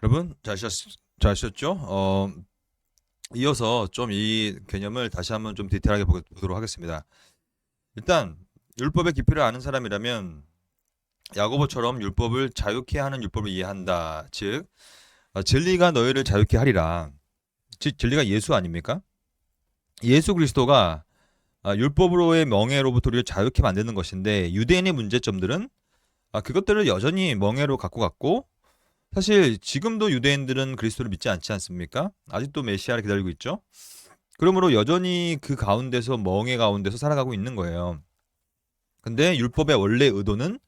여러분 잘 쉬었죠? 이어서 좀 이 개념을 다시 한번 좀 디테일하게 보도록 하겠습니다. 일단 율법의 깊이를 아는 사람이라면 야고보처럼 율법을 자유케 하는 율법을 이해한다. 즉 진리가 너희를 자유케 하리라. 즉 진리가 예수 아닙니까? 예수 그리스도가 율법으로의 멍에로부터 우리를 자유케 만드는 것인데 유대인의 문제점들은 그것들을 여전히 멍에로 갖고 갔고 사실 지금도 유대인들은 그리스도를 믿지 않지 않습니까? 아직도 메시아를 기다리고 있죠. 그러므로 여전히 그 가운데서 멍해 가운데서 살아가고 있는 거예요. 근데 율법의 원래 의도는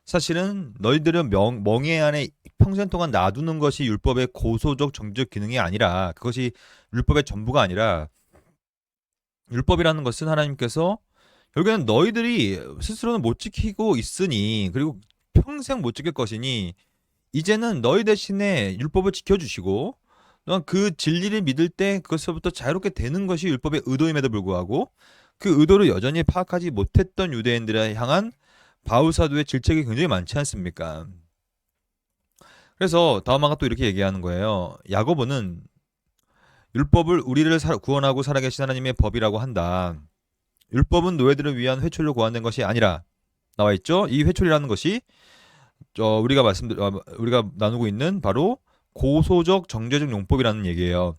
사실은 너희들을 멍해 안에 평생 동안 놔두는 것이 율법의 고소적 정죄적 기능이 아니라 그것이 율법의 전부가 아니라 율법이라는 것은 하나님께서 결국에는 너희들이 스스로는 못 지키고 있으니 그리고 평생 못 지킬 것이니 이제는 너희 대신에 율법을 지켜주시고 또한 그 진리를 믿을 때 그것으로부터 자유롭게 되는 것이 율법의 의도임에도 불구하고 그 의도를 여전히 파악하지 못했던 유대인들에 향한 바울 사도의 질책이 굉장히 많지 않습니까? 그래서 다음화가 또 이렇게 얘기하는 거예요. 야고보는 율법을 우리를 구원하고 살아계신 하나님의 법이라고 한다. 율법은 노예들을 위한 회초리로 고안된 것이 아니라 나와 있죠. 이 회초리라는 것이 우리가 나누고 있는 바로 고소적 정죄적 용법이라는 얘기예요.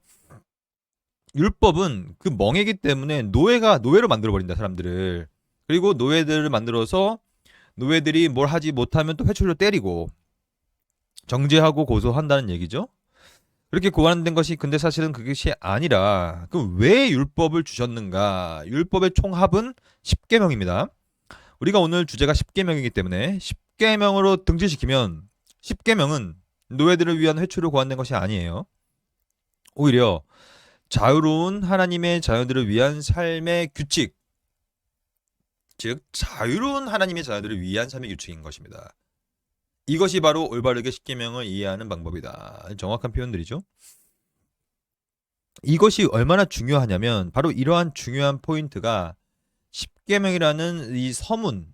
율법은 그 멍이기 때문에 노예로 만들어 버린다 사람들을. 그리고 노예들을 만들어서 노예들이 뭘 하지 못하면 또 회초리로 때리고 정죄하고 고소한다는 얘기죠. 그렇게 고안된 것이 근데 사실은 그것이 아니라 그 왜 율법을 주셨는가? 율법의 총합은 10계명입니다. 우리가 오늘 주제가 10계명이기 때문에 10계명으로 등지시키면 10계명은 노예들을 위한 회초리로 고안된 것이 아니에요. 오히려 자유로운 하나님의 자녀들을 위한 삶의 규칙, 즉 자유로운 하나님의 자녀들을 위한 삶의 규칙인 것입니다. 이것이 바로 올바르게 10계명을 이해하는 방법이다. 정확한 표현들이죠. 이것이 얼마나 중요하냐면 바로 이러한 중요한 포인트가 10계명이라는 이 서문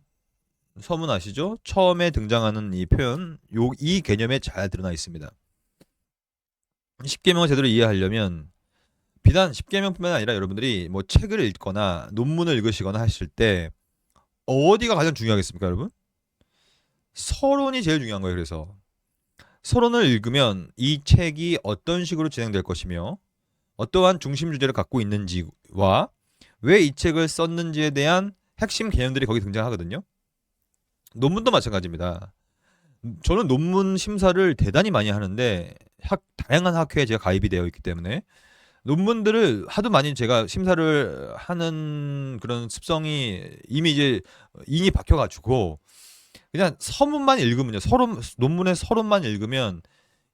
아시죠? 처음에 등장하는 이 표현, 이 개념에 잘 드러나 있습니다. 10계명을 제대로 이해하려면 비단 10계명뿐만 아니라 여러분들이 뭐 책을 읽거나 논문을 읽으시거나 하실 때 어디가 가장 중요하겠습니까, 여러분? 서론이 제일 중요한 거예요. 그래서 서론을 읽으면 이 책이 어떤 식으로 진행될 것이며 어떠한 중심 주제를 갖고 있는지와 왜 이 책을 썼는지에 대한 핵심 개념들이 거기 등장하거든요. 논문도 마찬가지입니다. 저는 논문 심사를 대단히 많이 하는데 다양한 학회에 제가 가입이 되어 있기 때문에 논문들을 하도 많이 제가 심사를 하는 그런 습성이 이미 이제 인이 박혀가지고 그냥 서문만 읽으면요. 논문의 서론만 읽으면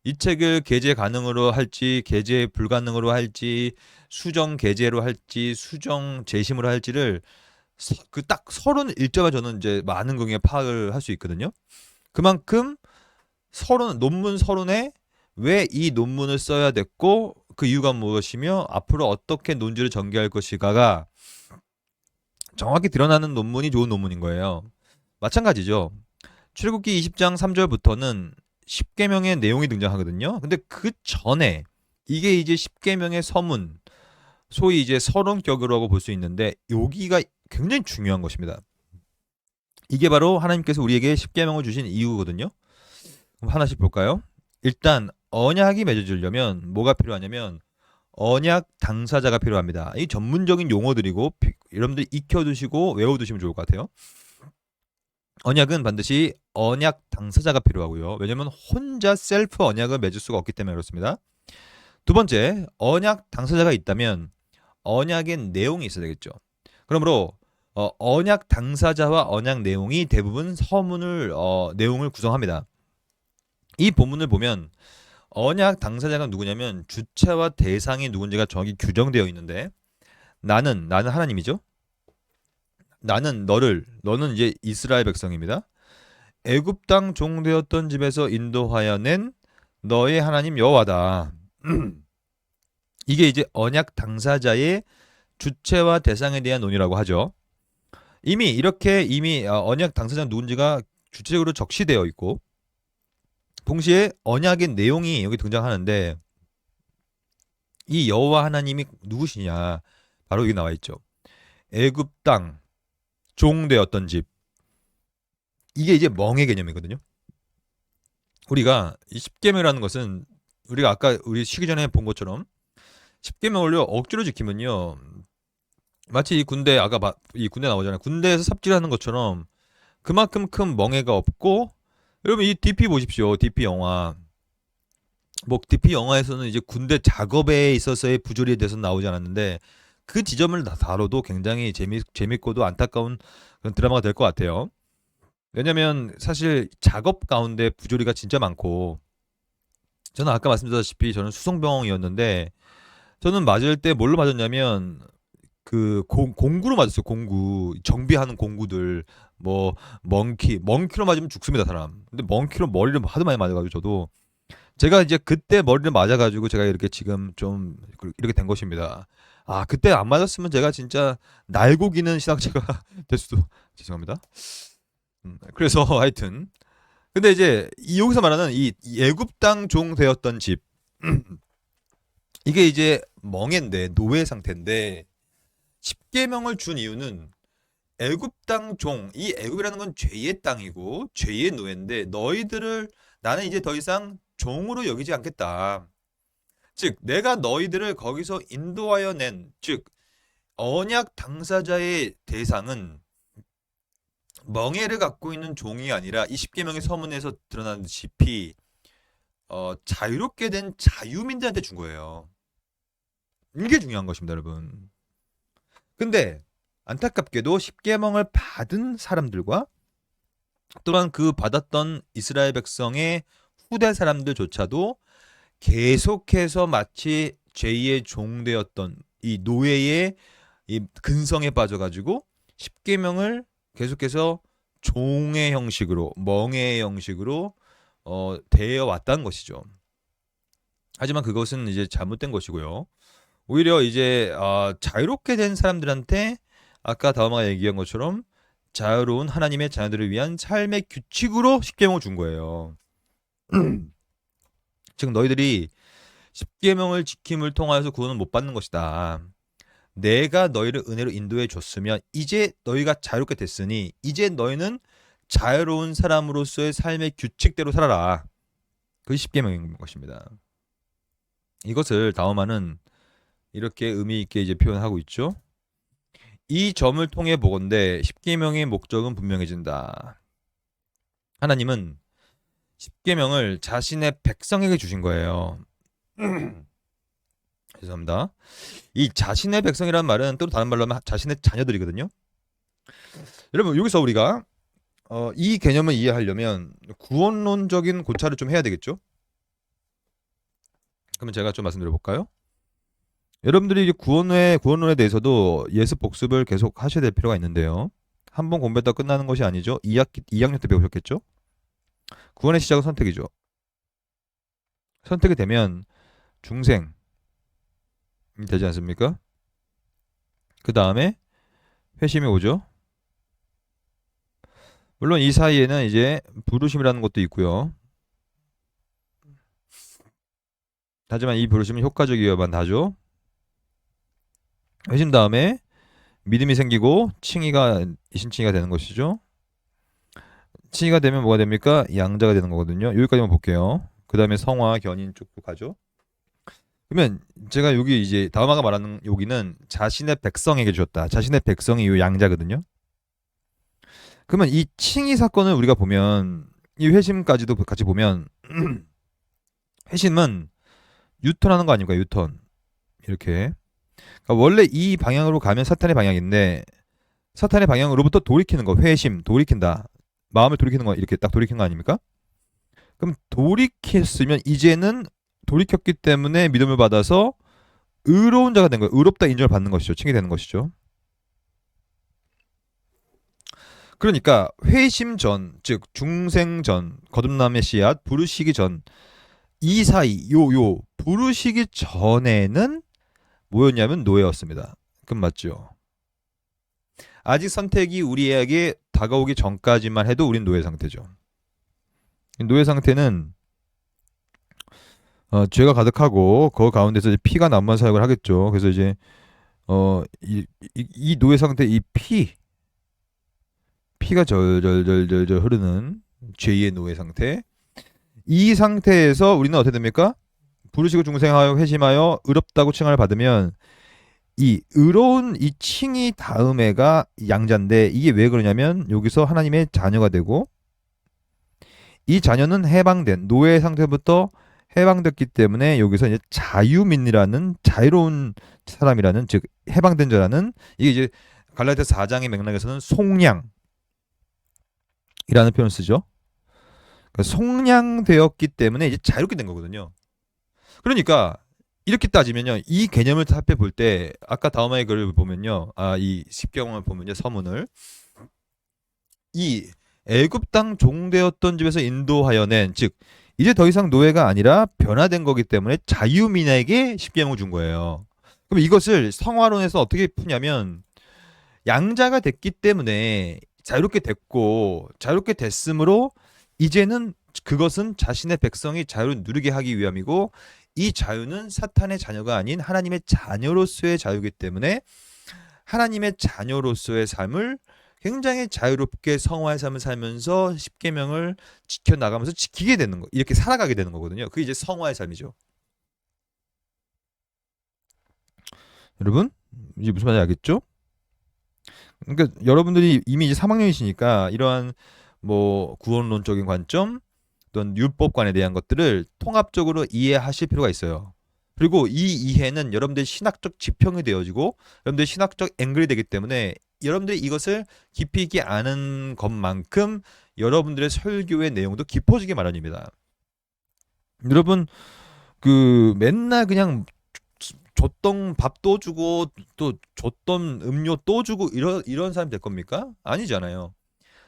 이 책을 게재 가능으로 할지 게재 불가능으로 할지 수정 게재로 할지 수정 재심으로 할지를 그 딱 서론 읽자마자 저는 이제 많은 경우에 파악을 할 수 있거든요. 그만큼 논문 서론에 왜 이 논문을 써야 됐고 그 이유가 무엇이며 앞으로 어떻게 논지를 전개할 것인가가 정확히 드러나는 논문이 좋은 논문인 거예요. 마찬가지죠. 출애굽기 20장 3절부터는 10계명의 내용이 등장하거든요. 근데 그 전에 이게 이제 10계명의 서문, 소위 이제 서론격이라고 볼 수 있는데 여기가 굉장히 중요한 것입니다. 이게 바로 하나님께서 우리에게 10계명을 주신 이유거든요. 그럼 하나씩 볼까요? 일단 언약이 맺어지려면 뭐가 필요하냐면 언약 당사자가 필요합니다. 이 전문적인 용어들이고 여러분들 익혀두시고 외워두시면 좋을 것 같아요. 언약은 반드시 언약 당사자가 필요하고요. 왜냐하면 혼자 셀프 언약을 맺을 수가 없기 때문에 그렇습니다. 두 번째, 언약 당사자가 있다면 언약의 내용이 있어야 되겠죠. 그러므로 언약 당사자와 언약 내용이 대부분 내용을 구성합니다. 이 본문을 보면 언약 당사자가 누구냐면 주체와 대상이 누군지가 정확히 규정되어 있는데 나는 하나님이죠. 너는 이제 이스라엘 백성입니다. 애굽 땅 종되었던 집에서 인도하여 낸 너의 하나님 여호와다. 이게 이제 언약 당사자의 주체와 대상에 대한 논의라고 하죠. 이미 언약 당사자 누군지가 주체적으로 적시되어 있고 동시에 언약의 내용이 여기 등장하는데 이 여호와 하나님이 누구시냐? 바로 여기 나와 있죠. 애굽 땅 종되었던 집. 이게 이제 멍의 개념이거든요. 우리가 이 십계명이라는 것은 우리가 아까 우리 쉬기 전에 본 것처럼 십계명을요 억지로 지키면요 마치 이 군대 이 군대 나오잖아요. 군대에서 삽질하는 것처럼 그만큼 큰 멍해가 없고 여러분 이 DP 보십시오. DP 영화. 뭐 DP 영화에서는 이제 군대 작업에 있어서의 부조리에 대해서 나오지 않았는데 그 지점을 다뤄도 굉장히 재밌고도 안타까운 그런 드라마가 될 것 같아요. 왜냐면 사실 작업 가운데 부조리가 진짜 많고 저는 아까 말씀드렸다시피 저는 수송병이었는데 저는 맞을 때 뭘로 맞았냐면 그 공구로 맞았어요. 공구 정비하는 공구들 뭐 멍키로 맞으면 죽습니다 사람. 근데 멍키로 머리를 하도 많이 맞아가지고 저도 제가 이제 그때 머리를 맞아가지고 제가 이렇게 지금 좀 이렇게 된 것입니다. 아 그때 안 맞았으면 제가 진짜 날고 기는 신학자가 될 수도 죄송합니다. 그래서 하여튼 근데 이제 여기서 말하는 이 애굽 땅 종 되었던 집 이게 이제 멍인데 노예 상태인데 십계명을 준 이유는 애굽 땅 종, 이 애굽이라는 건 죄의 땅이고 죄의 노예인데 너희들을 나는 이제 더 이상 종으로 여기지 않겠다. 즉 내가 너희들을 거기서 인도하여 낸, 즉 언약 당사자의 대상은 멍에를 갖고 있는 종이 아니라 이 십계명의 서문에서 드러나듯이 자유롭게 된 자유민들한테 준 거예요. 이게 중요한 것입니다, 여러분. 근데 안타깝게도 십계명을 받은 사람들과 또한 그 받았던 이스라엘 백성의 후대 사람들조차도 계속해서 마치 제2의 종되었던 이 노예의 이 근성에 빠져가지고 십계명을 계속해서 종의 형식으로 멍해의 형식으로 대해 왔다는 것이죠. 하지만 그것은 이제 잘못된 것이고요. 오히려 이제 자유롭게 된 사람들한테 아까 다음아가 얘기한 것처럼 자유로운 하나님의 자녀들을 위한 삶의 규칙으로 십계명을 준 거예요. 즉 너희들이 십계명을 지킴을 통하여서 구원을 못 받는 것이다. 내가 너희를 은혜로 인도해 줬으면 이제 너희가 자유롭게 됐으니 이제 너희는 자유로운 사람으로서의 삶의 규칙대로 살아라. 그것이 십계명인 것입니다. 이것을 다음아는 이렇게 의미 있게 이제 표현하고 있죠. 이 점을 통해 보건대 십계명의 목적은 분명해진다. 하나님은 십계명을 자신의 백성에게 주신 거예요. 죄송합니다. 이 자신의 백성이라는 말은 또 다른 말로 하면 자신의 자녀들이거든요. 여러분 여기서 우리가 이 개념을 이해하려면 구원론적인 고찰을 좀 해야 되겠죠. 그러면 제가 좀 말씀드려 볼까요? 여러분들이 이제 구원론에 대해서도 예습 복습을 계속 하셔야 될 필요가 있는데요. 한 번 공부했다 끝나는 것이 아니죠. 2학년 때 배우셨겠죠? 구원의 시작은 선택이죠. 선택이 되면 중생이 되지 않습니까? 그 다음에 회심이 오죠. 물론 이 사이에는 이제 부르심이라는 것도 있고요. 하지만 이 부르심은 효과적이어야만 하죠. 회심 다음에 믿음이 생기고 신칭이가 되는 것이죠. 칭의가 되면 뭐가 됩니까? 양자가 되는 거거든요. 여기까지만 볼게요. 그 다음에 성화, 견인 쪽도 가죠. 그러면 제가 여기 이제 다음화가 말하는 여기는 자신의 백성에게 주었다. 자신의 백성이 이 양자거든요. 그러면 이 칭의 사건을 우리가 보면 이 회심까지도 같이 보면 회심은 유턴하는 거 아닙니까? 유턴 이렇게. 그러니까 원래 이 방향으로 가면 사탄의 방향인데 사탄의 방향으로부터 돌이키는 거, 회심, 돌이킨다. 마음을 돌이키는 거 이렇게 딱 돌이킨 거 아닙니까? 그럼 돌이켰으면 이제는 돌이켰기 때문에 믿음을 받아서 의로운 자가 된 거예요. 의롭다 인정을 받는 것이죠. 칭이 되는 것이죠. 그러니까 회심 전, 즉 중생 전, 거듭남의 씨앗, 부르시기 전, 이 사이 요 부르시기 전에는 뭐였냐면 노예였습니다. 그럼 맞죠? 아직 선택이 우리에게 다가오기 전까지만 해도 우린 노예 상태죠. 노예 상태는 죄가 가득하고 그 가운데서 이제 피가 남만 사역을 하겠죠. 그래서 이제 이 노예 상태 이 피가 절절절절절 흐르는 죄의 노예 상태. 이 상태에서 우리는 어떻게 됩니까? 부르시고 중생하여 회심하여 의롭다고 칭함을 받으면 이 의로운 이 칭이 다음에가 양자인데 이게 왜 그러냐면 여기서 하나님의 자녀가 되고 이 자녀는 해방된 노예 상태부터 해방됐기 때문에 여기서 이제 자유민이라는 자유로운 사람이라는 즉 해방된 자라는 이게 이제 갈라디아 4장의 맥락에서는 속량이라는 표현을 쓰죠. 그러니까 속량되었기 때문에 이제 자유롭게 된 거거든요. 그러니까 이렇게 따지면요, 이 개념을 살펴볼 때 아까 다음의 글을 보면요, 이 십경을 보면요, 서문을 이 애굽 땅 종되었던 집에서 인도하여 낸, 즉 이제 더 이상 노예가 아니라 변화된 거기 때문에 자유민에게 십계명을 준 거예요. 그럼 이것을 성화론에서 어떻게 푸냐면 양자가 됐기 때문에 자유롭게 됐고 자유롭게 됐으므로 이제는 그것은 자신의 백성이 자유를 누리게 하기 위함이고 이 자유는 사탄의 자녀가 아닌 하나님의 자녀로서의 자유이기 때문에 하나님의 자녀로서의 삶을 굉장히 자유롭게 성화의 삶을 살면서 십계명을 지켜나가면서 지키게 되는 거, 이렇게 살아가게 되는 거거든요. 그게 이제 성화의 삶이죠. 여러분 이제 무슨 말인지 알겠죠? 그러니까 여러분들이 이미 이제 3학년이시니까 이러한 뭐 구원론적인 관점 또는 율법관에 대한 것들을 통합적으로 이해하실 필요가 있어요. 그리고 이 이해는 여러분들의 신학적 지평이 되어지고 여러분들의 신학적 앵글이 되기 때문에 여러분들이 이것을 깊이 있게 아는 것만큼 여러분들의 설교의 내용도 깊어지기 마련입니다. 여러분 그 맨날 그냥 줬던 밥 또 주고 또 줬던 음료 또 주고 이런 사람 될 겁니까? 아니잖아요.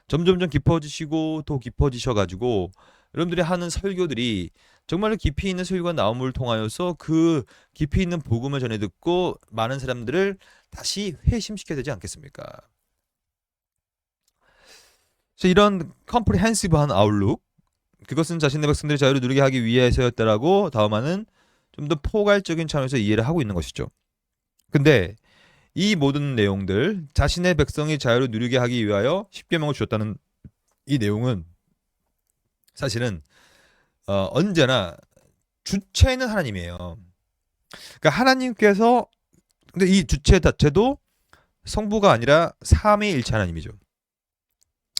점점점 깊어지시고 더 깊어지셔가지고 여러분들이 하는 설교들이 정말로 깊이 있는 설교가 나옴을 통하여서 그 깊이 있는 복음을 전해 듣고 많은 사람들을 다시 회심시켜야 되지 않겠습니까? 그래서 이런 컴프리헨시브한 아웃룩, 그것은 자신의 백성들이 자유를 누리게 하기 위해서였다라고 다음하는 좀 더 포괄적인 차원에서 이해를 하고 있는 것이죠. 근데 이 모든 내용들, 자신의 백성이 자유를 누리게 하기 위하여 십계명을 주었다는 이 내용은 사실은 언제나 주체는 하나님이에요. 그러니까 하나님께서, 근데 이 주체 자체도 성부가 아니라 삼위일체 하나님이죠.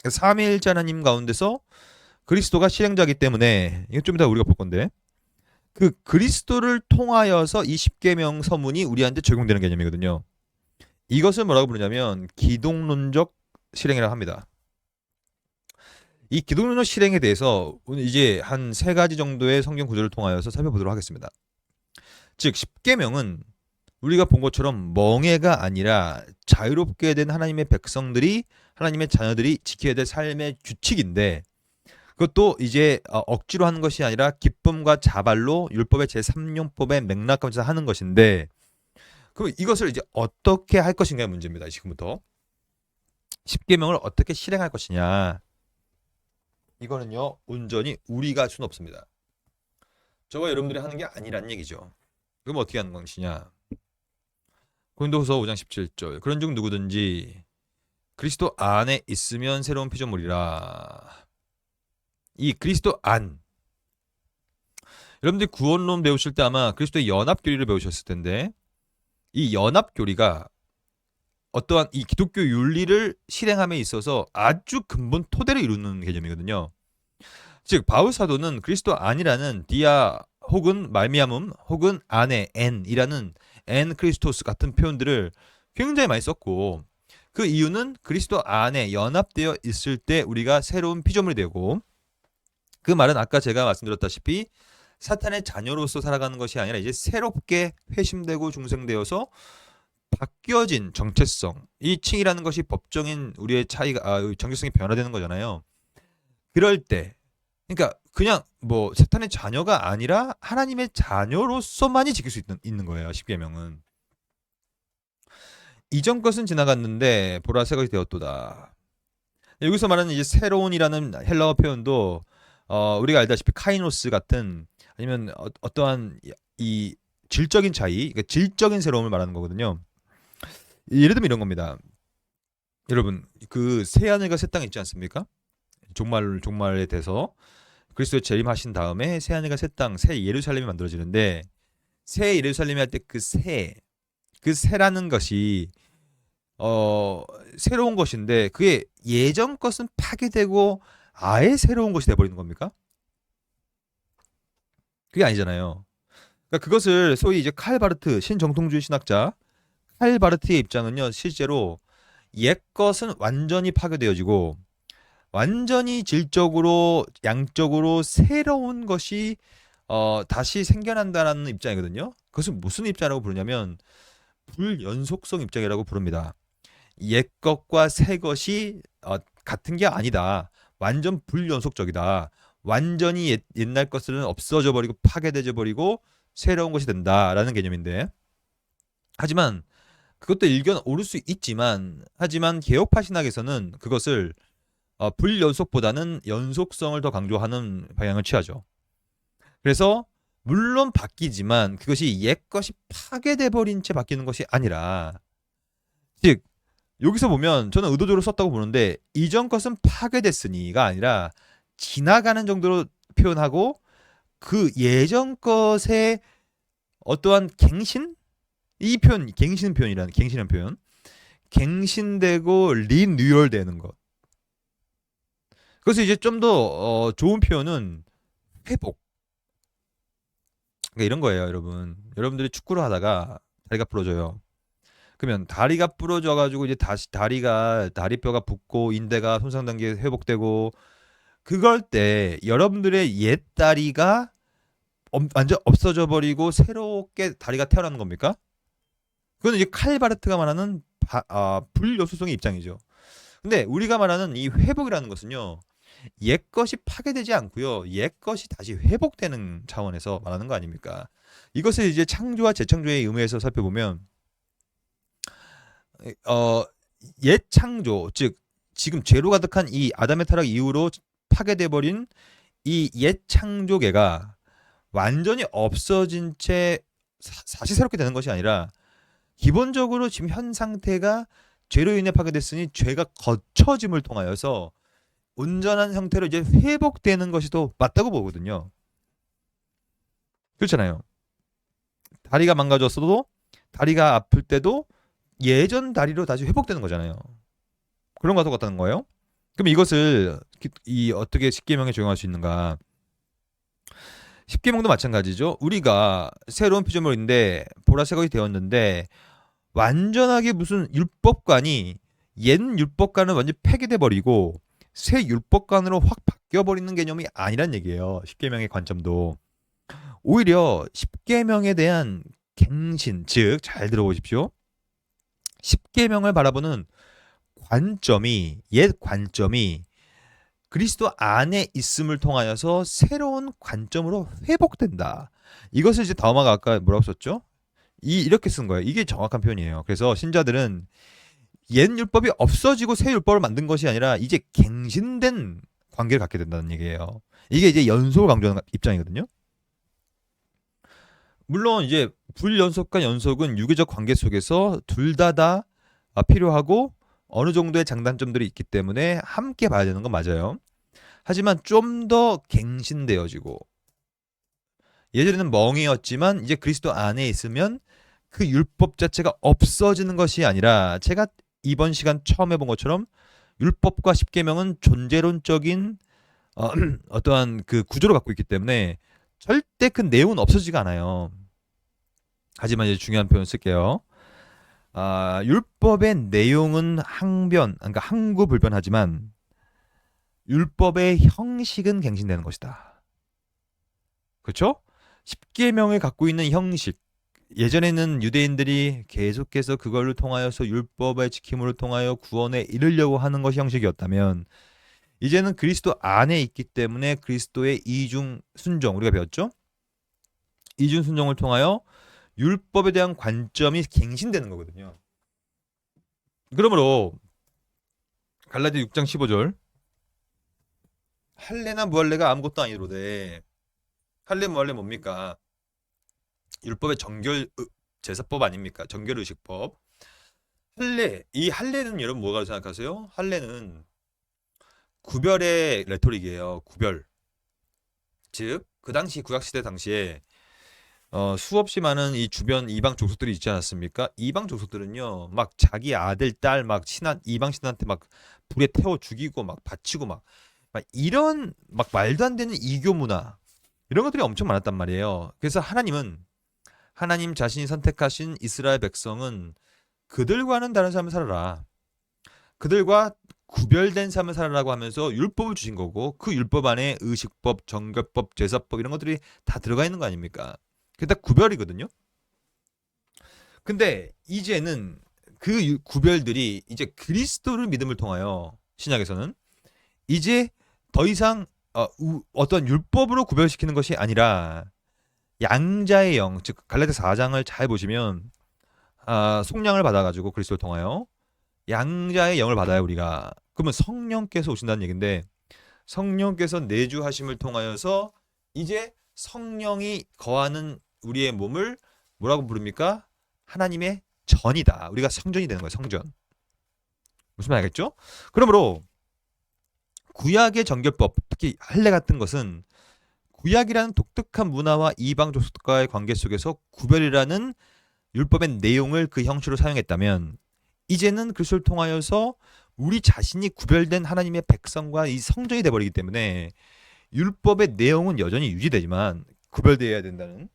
삼위일체 하나님 가운데서 그리스도가 실행자이기 때문에 이거 좀 이따 우리가 볼 건데 그 그리스도를 통하여서 이 십계명 서문이 우리한테 적용되는 개념이거든요. 이것을 뭐라고 부르냐면 기독론적 실행이라고 합니다. 이 기독론적 실행에 대해서 오늘 이제 한 세 가지 정도의 성경 구절을 통하여서 살펴보도록 하겠습니다. 즉 십계명은 우리가 본 것처럼 멍해가 아니라 자유롭게 된 하나님의 백성들이 하나님의 자녀들이 지켜야 될 삶의 규칙인데 그것도 이제 억지로 하는 것이 아니라 기쁨과 자발로 율법의 제3용법의 맥락 가운데서 하는 것인데 그럼 이것을 이제 어떻게 할 것인가의 문제입니다. 지금부터 십계명을 어떻게 실행할 것이냐 이거는요 온전히 우리가 할 수는 없습니다. 저와 여러분들이 하는 게 아니란 얘기죠. 그럼 어떻게 하는 것이냐 고린도후서 5장 17절 그런즉 누구든지 그리스도 안에 있으면 새로운 피조물이라. 이 그리스도 안 여러분들이 구원론 배우실 때 아마 그리스도의 연합교리를 배우셨을 텐데 이 연합교리가 어떠한 이 기독교 윤리를 실행함에 있어서 아주 근본 토대를 이루는 개념이거든요. 즉 바울 사도는 그리스도 안이라는 디아 혹은 말미암음 혹은 안에 엔이라는 엔 크리스토스 같은 표현들을 굉장히 많이 썼고 그 이유는 그리스도 안에 연합되어 있을 때 우리가 새로운 피조물이 되고 그 말은 아까 제가 말씀드렸다시피 사탄의 자녀로서 살아가는 것이 아니라 이제 새롭게 회심되고 중생되어서 바뀌어진 정체성 이 칭이라는 것이 법정인 우리의 차이가 정체성이 변화되는 거잖아요. 그럴 때 그러니까 그냥 뭐 사탄의 자녀가 아니라 하나님의 자녀로서만이 지킬 수 있는 거예요. 십계명은 이전 것은 지나갔는데 보라 새 것이 되었도다. 여기서 말하는 이제 새로운이라는 헬라어 표현도 우리가 알다시피 카이노스 같은 아니면 어떠한 이 질적인 차이, 그러니까 질적인 새로움을 말하는 거거든요. 예를 들면 이런 겁니다. 여러분 그 새 하늘과 새 땅 있지 않습니까? 종말에 대해서 그리스도의 재림하신 다음에 새 하늘과 새 땅, 새 예루살렘이 만들어지는데 새 예루살렘이 할 때 그 새라는 것이 어 새로운 것인데 그게 예전 것은 파괴되고 아예 새로운 것이 돼버리는 겁니까? 그게 아니잖아요. 그러니까 그것을 소위 이제 칼바르트 신정통주의 신학자 칼바르트의 입장은요 실제로 옛 것은 완전히 파괴되어지고 완전히 질적으로 양적으로 새로운 것이 다시 생겨난다라는 입장이거든요. 그것은 무슨 입장이라고 부르냐면 불연속성 입장이라고 부릅니다. 옛 것과 새 것이 같은 게 아니다. 완전 불연속적이다. 완전히 옛날 것들은 없어져 버리고 파괴되져 버리고 새로운 것이 된다라는 개념인데 하지만 그것도 일견 옳을 수 있지만 하지만 개혁파 신학에서는 그것을 불연속보다는 연속성을 더 강조하는 방향을 취하죠. 그래서 물론 바뀌지만 그것이 옛 것이 파괴돼 버린 채 바뀌는 것이 아니라 즉 여기서 보면 저는 의도적으로 썼다고 보는데 이전 것은 파괴됐으니가 아니라 지나가는 정도로 표현하고 그 예전 것의 어떠한 갱신? 이 표현, 갱신이라는 표현. 갱신되고 리뉴얼되는 것. 그래서 이제 좀 더 좋은 표현은 회복. 그러니까 이런 거예요, 여러분. 여러분들이 축구를 하다가 다리가 부러져요. 그러면 다리가 부러져가지고 이제 다시 다리뼈가 붓고 인대가 손상된 게 회복되고 그걸 때 여러분들의 옛 다리가 완전 없어져 버리고 새롭게 다리가 태어나는 겁니까? 그거는 이제 칼바르트가 말하는 불요소성의 입장이죠. 근데 우리가 말하는 이 회복이라는 것은요. 옛 것이 파괴되지 않고요. 옛 것이 다시 회복되는 차원에서 말하는 거 아닙니까? 이것을 이제 창조와 재창조의 의미에서 살펴보면 어, 옛 창조, 즉 지금 죄로 가득한 이 아담의 타락 이후로 파괴돼 버린 이 옛 창조계가 완전히 없어진 채 다시 새롭게 되는 것이 아니라 기본적으로 지금 현 상태가 죄로 인해 파괴됐으니 죄가 거쳐짐을 통하여서 온전한 형태로 이제 회복되는 것이 더 맞다고 보거든요. 그렇잖아요. 다리가 망가졌어도 다리가 아플 때도 예전 다리로 다시 회복되는 거잖아요. 그런 것과 같다는 거예요. 그럼 이것을 어떻게 십계명에 적용할 수 있는가? 십계명도 마찬가지죠. 우리가 새로운 피조물인데 보라색 것이 되었는데 완전하게 무슨 율법관이 옛 율법관은 완전 폐기돼 버리고 새 율법관으로 확 바뀌어 버리는 개념이 아니란 얘기예요. 십계명의 관점도 오히려 십계명에 대한 갱신, 즉 잘 들어보십시오. 십계명을 바라보는 옛 관점이 그리스도 안에 있음을 통하여서 새로운 관점으로 회복된다. 이것을 이제 다음화가 아까 뭐라고 썼죠? 이렇게 쓴 거예요. 이게 정확한 표현이에요. 그래서 신자들은 옛 율법이 없어지고 새 율법을 만든 것이 아니라 이제 갱신된 관계를 갖게 된다는 얘기예요. 이게 이제 연속을 강조하는 입장이거든요. 물론 이제 불연속과 연속은 유기적 관계 속에서 둘 다 필요하고 어느 정도의 장단점들이 있기 때문에 함께 봐야 되는 건 맞아요. 하지만 좀 더 갱신되어지고 예전에는 멍이었지만 이제 그리스도 안에 있으면 그 율법 자체가 없어지는 것이 아니라 제가 이번 시간 처음 해본 것처럼 율법과 십계명은 존재론적인 어떠한 그 구조를 갖고 있기 때문에 절대 그 내용은 없어지지가 않아요. 하지만 이제 중요한 표현 쓸게요. 율법의 내용은 그러니까 항구불변하지만 율법의 형식은 갱신되는 것이다. 그렇죠? 십계명을 갖고 있는 형식. 예전에는 유대인들이 계속해서 그걸로 통하여서 율법의 지킴으로 통하여 구원에 이르려고 하는 것이 형식이었다면 이제는 그리스도 안에 있기 때문에 그리스도의 이중 순종 우리가 배웠죠? 이중 순종을 통하여 율법에 대한 관점이 갱신되는 거거든요. 그러므로 갈라디아 6장 15절 할례나 무할례가 아무것도 아니로되 할례 무할례 뭡니까? 율법의 정결 제사법 아닙니까? 정결 의식법. 할례, 이 할례는 여러분 뭐가 생각하세요? 할례는 구별의 레토릭이에요. 구별. 즉, 그 당시 구약시대 당시에 수없이 많은 이 주변 이방 족속들이 있지 않았습니까? 이방 족속들은요, 막 자기 아들, 딸, 막 이방 신한테 막 불에 태워 죽이고 막 바치고 막 이런 막 말도 안 되는 이교 문화 이런 것들이 엄청 많았단 말이에요. 그래서 하나님 자신이 선택하신 이스라엘 백성은 그들과는 다른 삶을 살아라. 그들과 구별된 삶을 살아라고 하면서 율법을 주신 거고 그 율법 안에 의식법, 정결법, 제사법 이런 것들이 다 들어가 있는 거 아닙니까? 그게 다 구별이거든요. 근데 이제는 그 구별들이 이제 그리스도를 믿음을 통하여 신약에서는 이제 더 이상 어떤 율법으로 구별시키는 것이 아니라 양자의 영, 즉 갈라디아 4장을 잘 보시면 속량을 받아가지고 그리스도를 통하여 양자의 영을 받아요 우리가. 그러면 성령께서 오신다는 얘기인데 성령께서 내주하심을 통하여서 이제 성령이 거하는 우리의 몸을 뭐라고 부릅니까? 하나님의 전이다. 우리가 성전이 되는 거예요. 성전. 무슨 말 알겠죠? 그러므로 구약의 정결법, 특히 할례 같은 것은 구약이라는 독특한 문화와 이방 족속과의 관계 속에서 구별이라는 율법의 내용을 그 형식으로 사용했다면 이제는 그리스도를 통하여서 우리 자신이 구별된 하나님의 백성과 이 성전이 되어버리기 때문에 율법의 내용은 여전히 유지되지만 구별되어야 된다는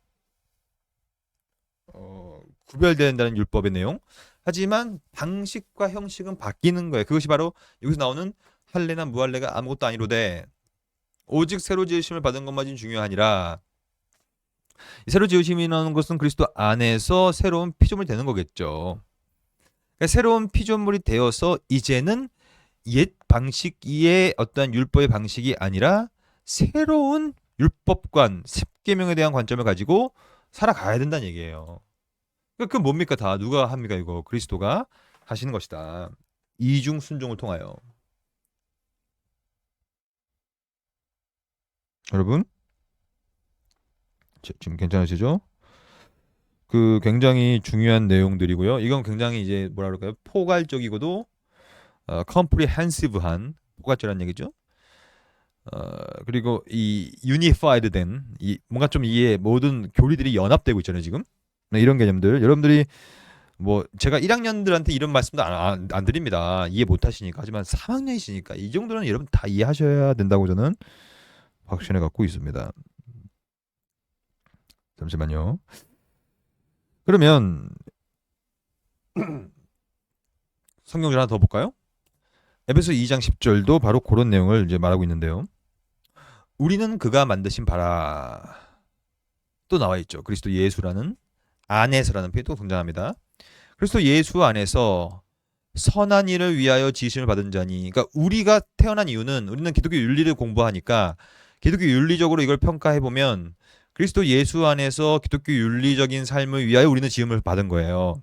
구별되어야 된다는 율법의 내용. 하지만 방식과 형식은 바뀌는 거예요. 그것이 바로 여기서 나오는 할례나 무할례가 아무것도 아니로되 오직 새로 지으심을 받은 것만이 중요하니라. 새로 지으심이라는 것은 그리스도 안에서 새로운 피조물이 되는 거겠죠. 그러니까 새로운 피조물이 되어서 이제는 옛 방식의 어떤 율법의 방식이 아니라 새로운 율법관, 십계명에 대한 관점을 가지고 살아가야 된다는 얘기예요. 그 뭡니까 다 누가 합니까 이거 그리스도가 하시는 것이다. 이중 순종을 통하여. 여러분 지금 괜찮으시죠? 그 굉장히 중요한 내용들이고요. 이건 굉장히 이제 뭐라 그럴까요? 포괄적이고도 comprehensive한 포괄적이라는 얘기죠. 그리고 이 unified 된 이 뭔가 좀 이해 모든 교리들이 연합되고 있잖아요 지금. 네, 이런 개념들 여러분들이 뭐 제가 1학년들한테 이런 말씀도 안 드립니다. 이해 못 하시니까. 하지만 3학년이시니까 이 정도는 여러분 다 이해하셔야 된다고 저는 확신을 갖고 있습니다. 잠시만요. 그러면 성경줄 하나 더 볼까요? 에베소 2장 10절도 바로 그런 내용을 이제 말하고 있는데요. 우리는 그가 만드신 바라 또 나와 있죠. 그리스도 예수라는 안에서라는 표현이 또 등장합니다. 그리스도 예수 안에서 선한 일을 위하여 지으심을 받은 자니. 그러니까 우리가 태어난 이유는 우리는 기독교 윤리를 공부하니까 기독교 윤리적으로 이걸 평가해 보면 그리스도 예수 안에서 기독교 윤리적인 삶을 위하여 우리는 지음을 받은 거예요.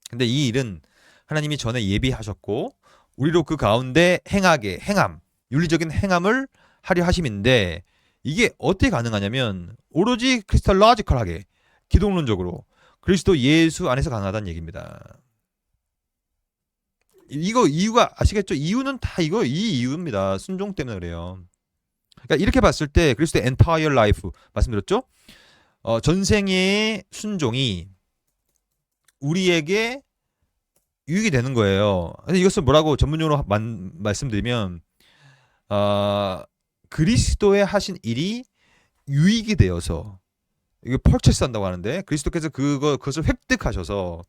근데 이 일은 하나님이 전에 예비하셨고 우리로 그 가운데 행함, 윤리적인 행함을 하려 하심인데 이게 어떻게 가능하냐면 오로지 크리스탈로지컬하게 기독론적으로 그리스도 예수 안에서 가능하다는 얘기입니다. 이거 이유가 아시겠죠? 이유는 다 이 이유입니다. 순종 때문에 그래요. 그러니까 이렇게 봤을 때 그리스도의 entire life 말씀드렸죠? 전생의 순종이 우리에게 유익이 되는 거예요. 근데 이것을 뭐라고 전문용어로 말씀드리면 그리스도의 하신 일이 유익이 되어서 이거 펄체스 한다고 하는데 그리스도께서 그것을 획득하셔서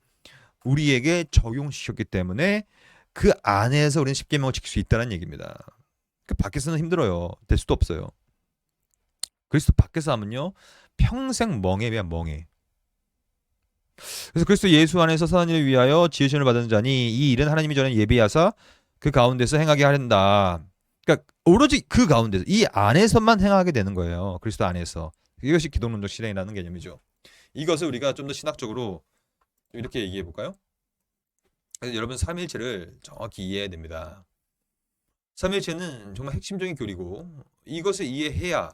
우리에게 적용시켰기 때문에 그 안에서 우리는 십계명을 지킬 수 있다는 얘기입니다. 그 밖에서는 힘들어요. 될 수도 없어요. 그리스도 밖에서 하면요 평생 멍해야 멍해. 그래서 그리스도 예수 안에서 선한 일을 위하여 지으심을 받은 자니 이 일은 하나님이 전에 예비하사 그 가운데서 행하게 하린다. 그러니까 오로지 그 가운데서 이 안에서만 행하게 되는 거예요. 그리스도 안에서. 이것이 기독론적 실행이라는 개념이죠. 이것을 우리가 좀 더 신학적으로 이렇게 얘기해 볼까요? 그래서 여러분 삼일체를 정확히 이해해야 됩니다. 삼일체는 정말 핵심적인 교리고 이것을 이해해야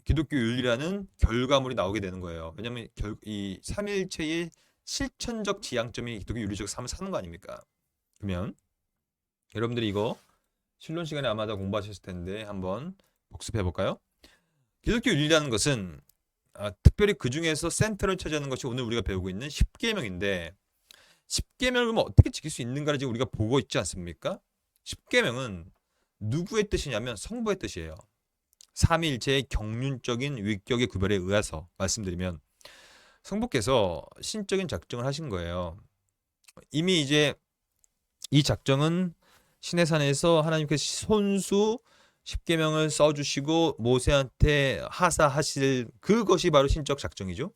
기독교 윤리라는 결과물이 나오게 되는 거예요. 왜냐하면 이 삼일체의 실천적 지향점이 기독교 윤리적 삶을 사는 거 아닙니까? 그러면 여러분들이 이거 신론 시간에 아마 다 공부하셨을 텐데 한번 복습해 볼까요? 기독교 윤리라는 것은 특별히 그 중에서 센터를 차지하는 것이 오늘 우리가 배우고 있는 십계명인데, 십계명을 그러면 어떻게 지킬 수 있는가를 지금 우리가 보고 있지 않습니까? 십계명은 누구의 뜻이냐면 성부의 뜻이에요. 삼위일체의 경륜적인 위격의 구별에 의해서 말씀드리면 성부께서 신적인 작정을 하신 거예요. 이미 이제 이 작정은 시내산에서 하나님께서 손수 십계명을 써주시고 모세한테 하사하실 그것이 바로 신적 작정이죠.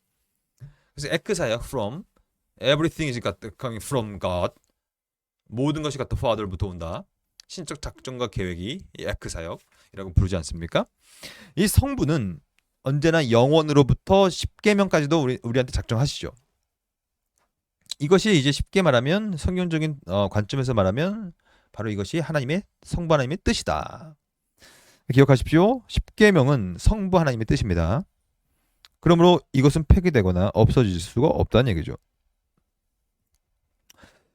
그래서 에크사역 from everything is coming from God, 모든 것이 God the Father부터 온다. 신적 작정과 계획이 에크사역이라고 부르지 않습니까? 이 성부는 언제나 영원으로부터 십계명까지도 우리한테 작정하시죠. 이것이 이제 쉽게 말하면 성경적인 관점에서 말하면 바로 이것이 하나님의 성부 하나님의 뜻이다. 기억하십시오. 십계명은 성부 하나님의 뜻입니다. 그러므로 이것은 폐기되거나 없어질 수가 없다는 얘기죠.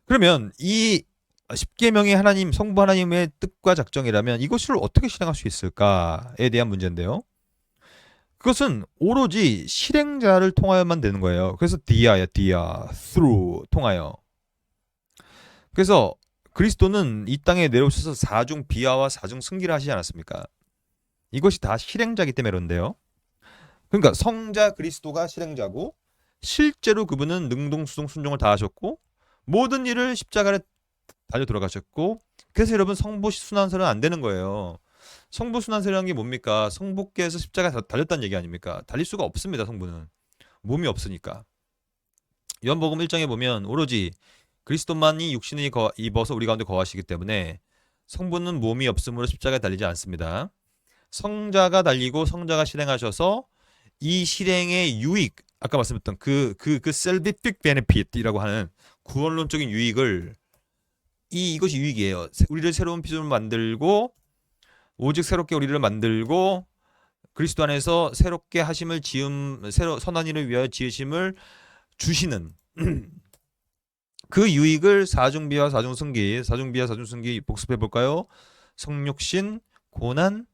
그러면 이 십계명이 하나님 성부 하나님의 뜻과 작정이라면 이것을 어떻게 실행할 수 있을까에 대한 문제인데요. 그것은 오로지 실행자를 통하여만 되는 거예요. 그래서 디아야 디아, through 통하여. 그래서 그리스도는 이 땅에 내려오셔서 사중 비하와 사중 승기를 하시지 않았습니까? 이것이 다 실행자이기 때문에 그런데요. 그러니까 성자 그리스도가 실행자고 실제로 그분은 능동수동 순종을 다 하셨고 모든 일을 십자가에 달려 들어가셨고, 그래서 여러분 성부 순환설은 안 되는 거예요. 성부 순환설이라는 게 뭡니까? 성부께서 십자가에 달렸다는 얘기 아닙니까? 달릴 수가 없습니다. 성부는 몸이 없으니까. 요한복음 1장에 보면 오로지 그리스도만이 육신을 입어서 우리 가운데 거하시기 때문에 성부는 몸이 없으므로 십자가에 달리지 않습니다. 성자가 달리고 성자가 실행하셔서 이 실행의 유익, 아까 말씀드렸던 그 salvific benefit이라고 하는 구원론적인 유익을, 이것이 유익이에요. 우리를 새로운 피조물로 만들고 오직 새롭게 우리를 만들고 그리스도 안에서 새롭게 하심을 선한 일을 위하여 지으심을 주시는 그 유익을 사중비와 사중승기 복습해 볼까요? 성육신, 고난,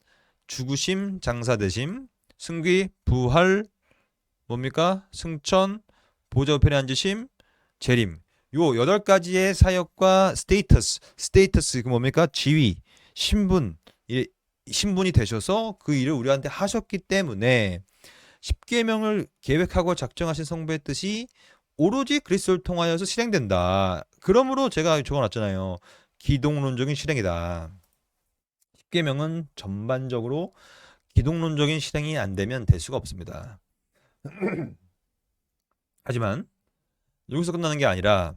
죽으심, 장사되심, 승귀, 부활, 뭡니까? 승천, 보좌 우편에 앉으심, 재림. 요 8가지의 사역과 스테이터스 그 뭡니까? 지위, 신분이 되셔서 그 일을 우리한테 하셨기 때문에 십계명을 계획하고 작정하신 성부의 뜻이 오로지 그리스도를 통하여서 실행된다. 그러므로 제가 적어놨잖아요. 기독론적인 실행이다. 십계명은 전반적으로 기독론적인 실행이 안 되면 될 수가 없습니다. 하지만 여기서 끝나는 게 아니라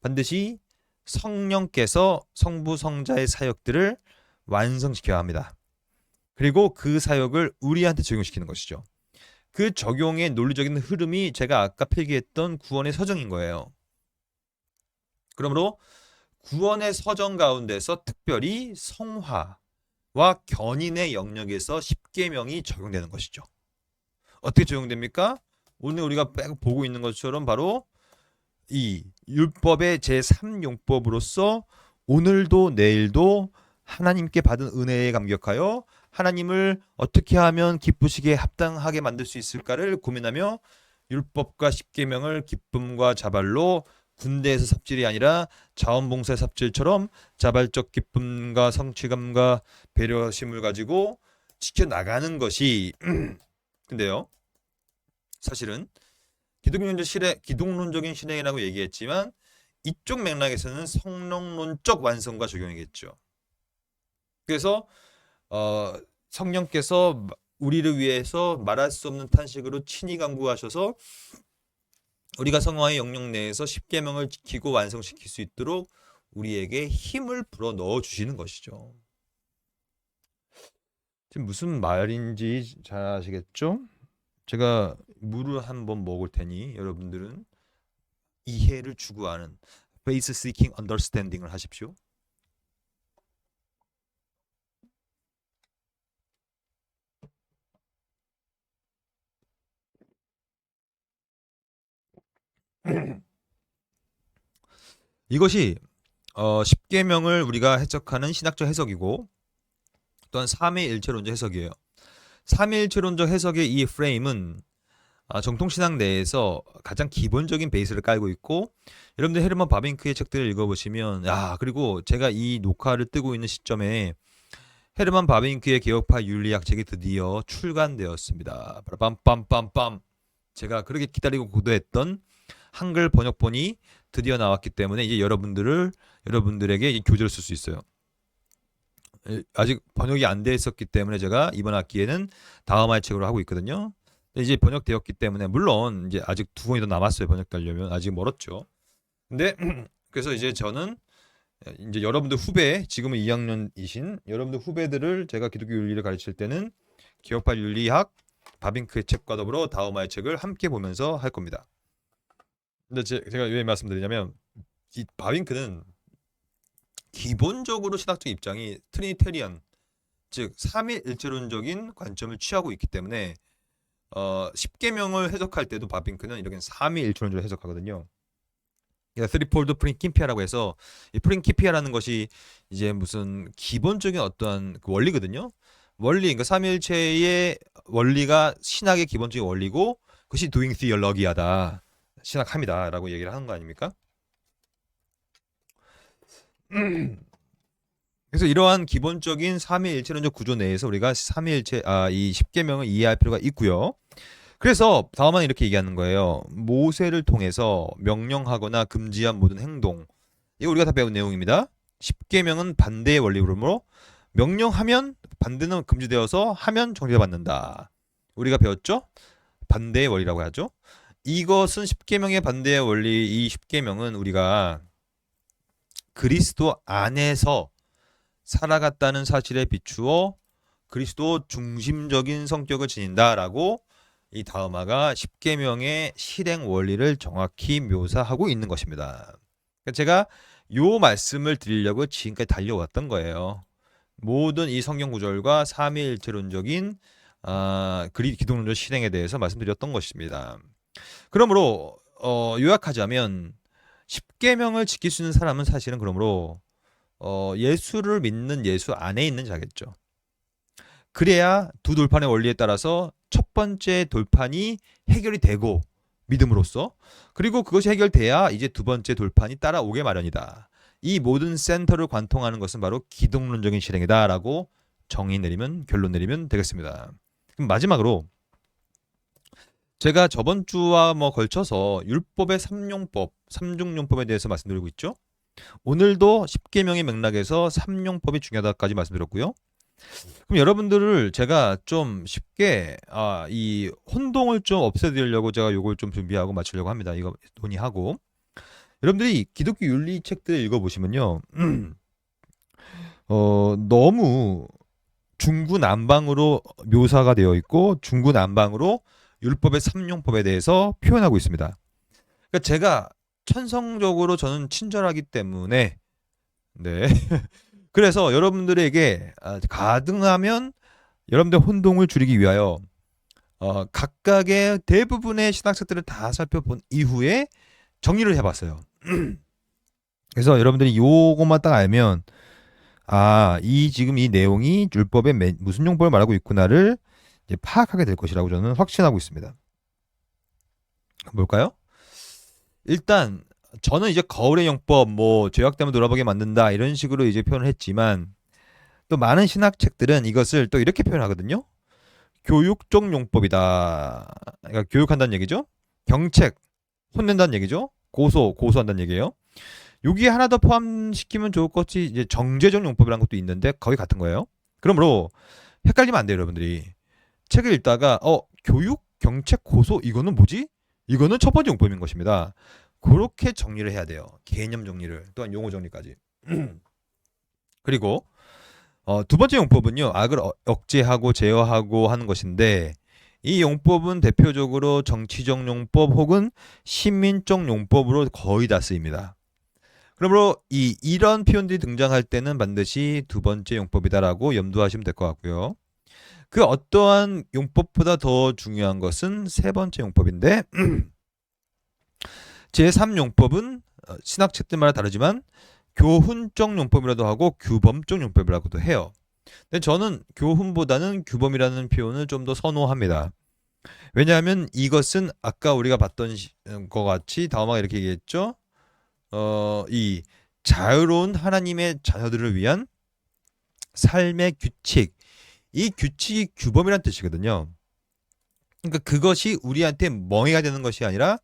반드시 성령께서 성부 성자의 사역들을 완성시켜야 합니다. 그리고 그 사역을 우리한테 적용시키는 것이죠. 그 적용의 논리적인 흐름이 제가 아까 필기했던 구원의 서정인 거예요. 그러므로 구원의 서정 가운데서 특별히 성화와 견인의 영역에서 십계명이 적용되는 것이죠. 어떻게 적용됩니까? 오늘 우리가 보고 있는 것처럼 바로 이 율법의 제3용법으로서 오늘도 내일도 하나님께 받은 은혜에 감격하여 하나님을 어떻게 하면 기쁘시게 합당하게 만들 수 있을까를 고민하며 율법과 십계명을 기쁨과 자발로 군대에서 삽질이 아니라 자원봉사의 삽질처럼 자발적 기쁨과 성취감과 배려심을 가지고 지켜나가는 것이 근데요, 사실은 기독론적인 실행이라고 얘기했지만 이쪽 맥락에서는 성령론적 완성과 적용이겠죠. 그래서 성령께서 우리를 위해서 말할 수 없는 탄식으로 친히 간구하셔서 우리가 성화의 영역 내에서 십계명을 지키고 완성시킬 수 있도록 우리에게 힘을 불어 넣어 주시는 것이죠. 지금 무슨 말인지 잘 아시겠죠? 제가 물을 한번 먹을 테니 여러분들은 이해를 추구하는 faith seeking understanding을 하십시오. 이것이 10계명을 우리가 해석하는 신학적 해석이고 또한 삼위일체론적 해석이에요. 삼위일체론적 해석의 이 프레임은 정통신학 내에서 가장 기본적인 베이스를 깔고 있고 여러분들 헤르먼 바빙크의 책들을 읽어보시면 그리고 제가 이 녹화를 뜨고 있는 시점에 헤르먼 바빙크의 개혁파 윤리학 책이 드디어 출간되었습니다. 빰빰빰빰. 제가 그렇게 기다리고 고도했던 한글 번역본이 드디어 나왔기 때문에 이제 여러분들에게 교재를 쓸 수 있어요. 아직 번역이 안 돼 있었기 때문에 제가 이번 학기에는 다음할 책으로 하고 있거든요. 이제 번역되었기 때문에 물론 이제 아직 2권이 더 남았어요. 번역되려면 아직 멀었죠. 근데 그래서 이제 저는 이제 여러분들 후배, 지금은 2학년이신 여러분들 후배들을 제가 기독교 윤리를 가르칠 때는 개혁파 윤리학 바빙크의 책과 더불어 다음화의 책을 함께 보면서 할 겁니다. 근데 제가 왜 말씀드리냐면 이 바빙크는 기본적으로 신학적 입장이 트리니테리안, 즉 삼위일체론적인 관점을 취하고 있기 때문에 10계명을 해석할 때도 바빙크는 이렇게 삼위일체론적으로 해석하거든요. 스리폴드 프린키피아라고 해서 이 프린키피아라는 것이 이제 무슨 기본적인 어떠한 그 원리거든요. 원리, 그러니까 삼위일체의 원리가 신학의 기본적인 원리고 그것이 doing theology하다, 신학함이다라고 얘기를 하는 거 아닙니까? 그래서 이러한 기본적인 삼위일체론적 구조 내에서 우리가 삼위일체 이 10계명을 이해할 필요가 있고요. 그래서 다음은 이렇게 얘기하는 거예요. 모세를 통해서 명령하거나 금지한 모든 행동. 이거 우리가 다 배운 내용입니다. 10계명은 반대의 원리로 명령하면 반대는 금지되어서 하면 정죄받는다. 우리가 배웠죠? 반대의 원리라고 하죠. 이것은 10계명의 반대의 원리, 이 10계명은 우리가 그리스도 안에서 살아갔다는 사실에 비추어 그리스도 중심적인 성격을 지닌다라고 이 다음화가 10계명의 실행 원리를 정확히 묘사하고 있는 것입니다. 제가 요 말씀을 드리려고 지금까지 달려왔던 거예요. 모든 이 성경 구절과 삼위일체론적인 기독론적 실행에 대해서 말씀드렸던 것입니다. 그러므로 요약하자면 10계명을 지킬 수 있는 사람은 사실은 그러므로 예수를 믿는 예수 안에 있는 자겠죠. 그래야 두 돌판의 원리에 따라서 첫 번째 돌판이 해결이 되고 믿음으로써, 그리고 그것이 해결돼야 이제 두 번째 돌판이 따라오게 마련이다. 이 모든 센터를 관통하는 것은 바로 기독론적인 실행이다 라고 결론 내리면 되겠습니다. 그럼 마지막으로 제가 저번 주와 걸쳐서 율법의 삼중용법에 대해서 말씀드리고 있죠. 오늘도 10계명의 맥락에서 삼용법이 중요하다까지 말씀드렸고요. 그럼 여러분들을 제가 좀 쉽게 이 혼동을 좀 없애드리려고 제가 요걸 좀 준비하고 마치려고 합니다. 이거 논의하고 여러분들이 기독교 윤리 책들 읽어보시면요, 너무 중구난방으로 묘사가 되어 있고 중구난방으로 율법의 삼용법에 대해서 표현하고 있습니다. 그러니까 제가 천성적으로 저는 친절하기 때문에 그래서 여러분들에게 가능하면 여러분들 혼동을 줄이기 위하여 각각의 대부분의 신학책들을 다 살펴본 이후에 정리를 해봤어요. 그래서 여러분들이 요것만 딱 알면 지금 이 내용이 율법의 무슨 용법을 말하고 있구나를 이제 파악하게 될 것이라고 저는 확신하고 있습니다. 뭘까요? 일단 저는 이제 거울의 용법, 죄악 때문에 돌아보게 만든다 이런 식으로 이제 표현을 했지만 또 많은 신학책들은 이것을 또 이렇게 표현하거든요. 교육적 용법이다. 그러니까 교육한다는 얘기죠. 경책, 혼낸다는 얘기죠. 고소한다는 얘기예요. 여기에 하나 더 포함시키면 좋을 것이 이제 정죄적 용법이라는 것도 있는데 거의 같은 거예요. 그러므로 헷갈리면 안 돼요, 여러분들이. 책을 읽다가 교육, 경책, 고소 이거는 뭐지? 이거는 첫 번째 용법인 것입니다. 그렇게 정리를 해야 돼요. 개념 정리를, 또한 용어 정리까지. 그리고 두 번째 용법은요, 악을 억제하고 제어하고 하는 것인데 이 용법은 대표적으로 정치적 용법 혹은 시민적 용법으로 거의 다 쓰입니다. 그러므로 이런 표현들이 등장할 때는 반드시 두 번째 용법이다라고 염두하시면 될 것 같고요. 그 어떠한 용법보다 더 중요한 것은 세 번째 용법인데 제3용법은 신학책들마다 다르지만 교훈적 용법이라도 하고 규범적 용법이라고도 해요. 근데 저는 교훈보다는 규범이라는 표현을 좀 더 선호합니다. 왜냐하면 이것은 아까 우리가 봤던 것 같이 다음에 이렇게 얘기했죠. 이 자유로운 하나님의 자녀들을 위한 삶의 규칙, 이 규칙이 규범이란 뜻이거든요. 그러니까 그것이 우리한테 멍해가 되는 것이 아니라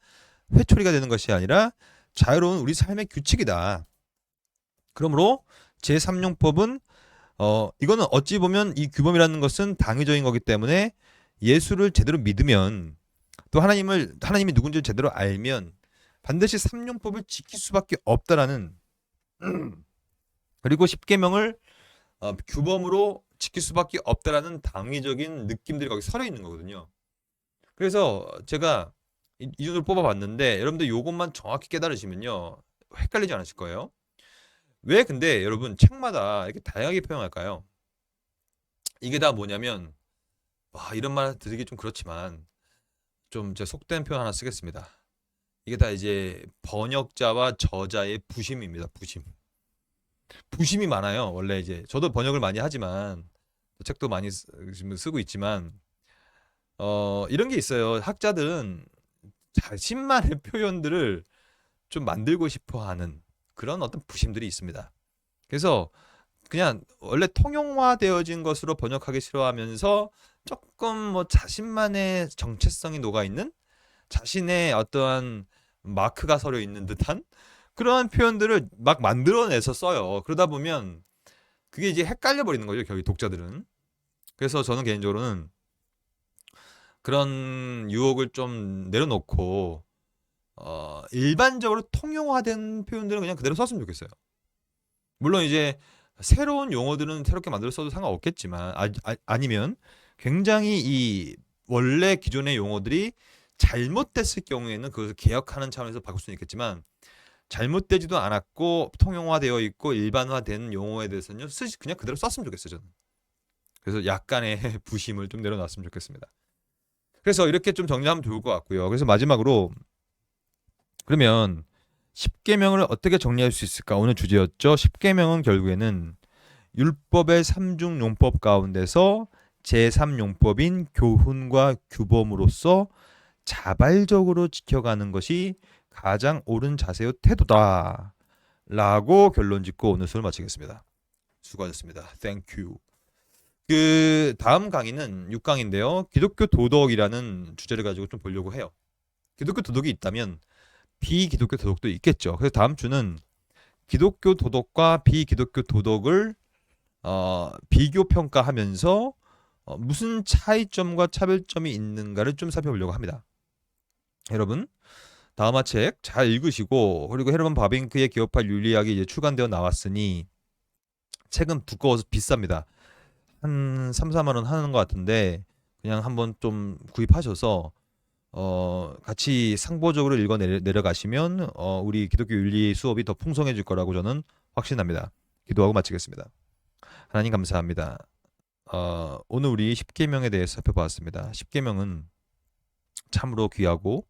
회초리가 되는 것이 아니라 자유로운 우리 삶의 규칙이다. 그러므로 제3용법은 이거는 어찌 보면 이 규범이라는 것은 당위적인 거기 때문에 예수를 제대로 믿으면 또 하나님이 누군지를 제대로 알면 반드시 3용법을 지킬 수밖에 없다라는 그리고 10계명을 규범으로 지킬 수밖에 없다라는 당위적인 느낌들이 거기 서려 있는 거거든요. 그래서 제가 이 정도를 뽑아봤는데 여러분들 요것만 정확히 깨달으시면요 헷갈리지 않으실 거예요. 왜 근데 여러분 책마다 이렇게 다양하게 표현할까요? 이게 다 뭐냐면 이런 말 드리기 좀 그렇지만 좀 제 속된 표현 하나 쓰겠습니다. 이게 다 이제 번역자와 저자의 부심입니다. 부심이 많아요. 원래 이제 저도 번역을 많이 하지만 책도 많이 쓰고 있지만 이런 게 있어요. 학자들은 자신만의 표현들을 좀 만들고 싶어 하는 그런 어떤 부심들이 있습니다. 그래서 그냥 원래 통용화되어진 것으로 번역하기 싫어하면서 조금 뭐 자신만의 정체성이 녹아있는 자신의 어떠한 마크가 서려 있는 듯한 그러한 표현들을 막 만들어내서 써요. 그러다 보면 그게 이제 헷갈려 버리는 거죠, 결국 독자들은. 그래서 저는 개인적으로는 그런 유혹을 좀 내려놓고 일반적으로 통용화된 표현들은 그냥 그대로 썼으면 좋겠어요. 물론 이제 새로운 용어들은 새롭게 만들어 써도 상관없겠지만 아니면 굉장히 이 원래 기존의 용어들이 잘못됐을 경우에는 그것을 개혁하는 차원에서 바꿀 수는 있겠지만 잘못되지도 않았고 통용화되어 있고 일반화된 용어에 대해서는 그냥 그대로 썼으면 좋겠어요. 저는. 그래서 약간의 부심을 좀 내려놨으면 좋겠습니다. 그래서 이렇게 좀 정리하면 좋을 것 같고요. 그래서 마지막으로 그러면 10계명을 어떻게 정리할 수 있을까? 오늘 주제였죠. 10계명은 결국에는 율법의 3중 용법 가운데서 제3용법인 교훈과 규범으로서 자발적으로 지켜가는 것이 가장 옳은 자세요 태도다 라고 결론 짓고 오늘 수업을 마치겠습니다. 수고하셨습니다. Thank you. 그 다음 강의는 6강인데요. 기독교 도덕이라는 주제를 가지고 좀 보려고 해요. 기독교 도덕이 있다면 비기독교 도덕도 있겠죠. 그래서 다음 주는 기독교 도덕과 비기독교 도덕을 비교 평가하면서 무슨 차이점과 차별점이 있는가를 좀 살펴보려고 합니다. 여러분 다음화 책 잘 읽으시고 그리고 헤르만 바빙크의 기업화 윤리학이 이제 출간되어 나왔으니 책은 두꺼워서 비쌉니다. 한 3, 4만 원 하는 것 같은데 그냥 한번 좀 구입하셔서 같이 상보적으로 읽어 내려가시면 우리 기독교 윤리 수업이 더 풍성해질 거라고 저는 확신합니다. 기도하고 마치겠습니다. 하나님 감사합니다. 오늘 우리 10계명에 대해서 살펴봤습니다. 10계명은 참으로 귀하고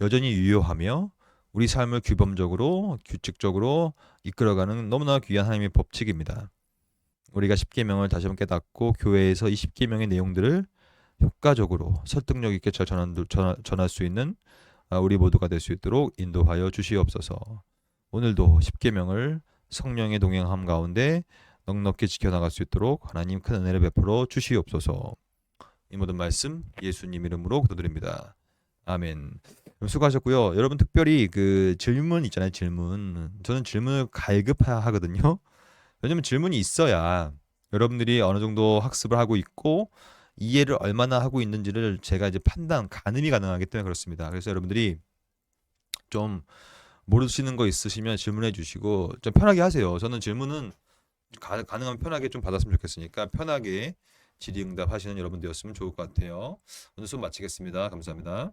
여전히 유효하며 우리 삶을 규범적으로 규칙적으로 이끌어가는 너무나 귀한 하나님의 법칙입니다. 우리가 10계명을 다시 한번 깨닫고 교회에서 이 10계명의 내용들을 효과적으로 설득력 있게 잘 전할 수 있는 우리 모두가 될 수 있도록 인도하여 주시옵소서. 오늘도 10계명을 성령의 동행함 가운데 넉넉히 지켜나갈 수 있도록 하나님 큰 은혜를 베풀어 주시옵소서. 이 모든 말씀 예수님 이름으로 기도드립니다. 아멘. 수고하셨고요. 여러분 특별히 그 질문 있잖아요. 질문. 저는 질문을 갈급하거든요. 왜냐면 질문이 있어야 여러분들이 어느 정도 학습을 하고 있고 이해를 얼마나 하고 있는지를 제가 이제 가늠이 가능하기 때문에 그렇습니다. 그래서 여러분들이 좀 모르시는 거 있으시면 질문해 주시고 좀 편하게 하세요. 저는 질문은 가능하면 편하게 좀 받았으면 좋겠으니까 편하게 질의응답 하시는 여러분 되었으면 좋을 것 같아요. 오늘 수업 마치겠습니다. 감사합니다.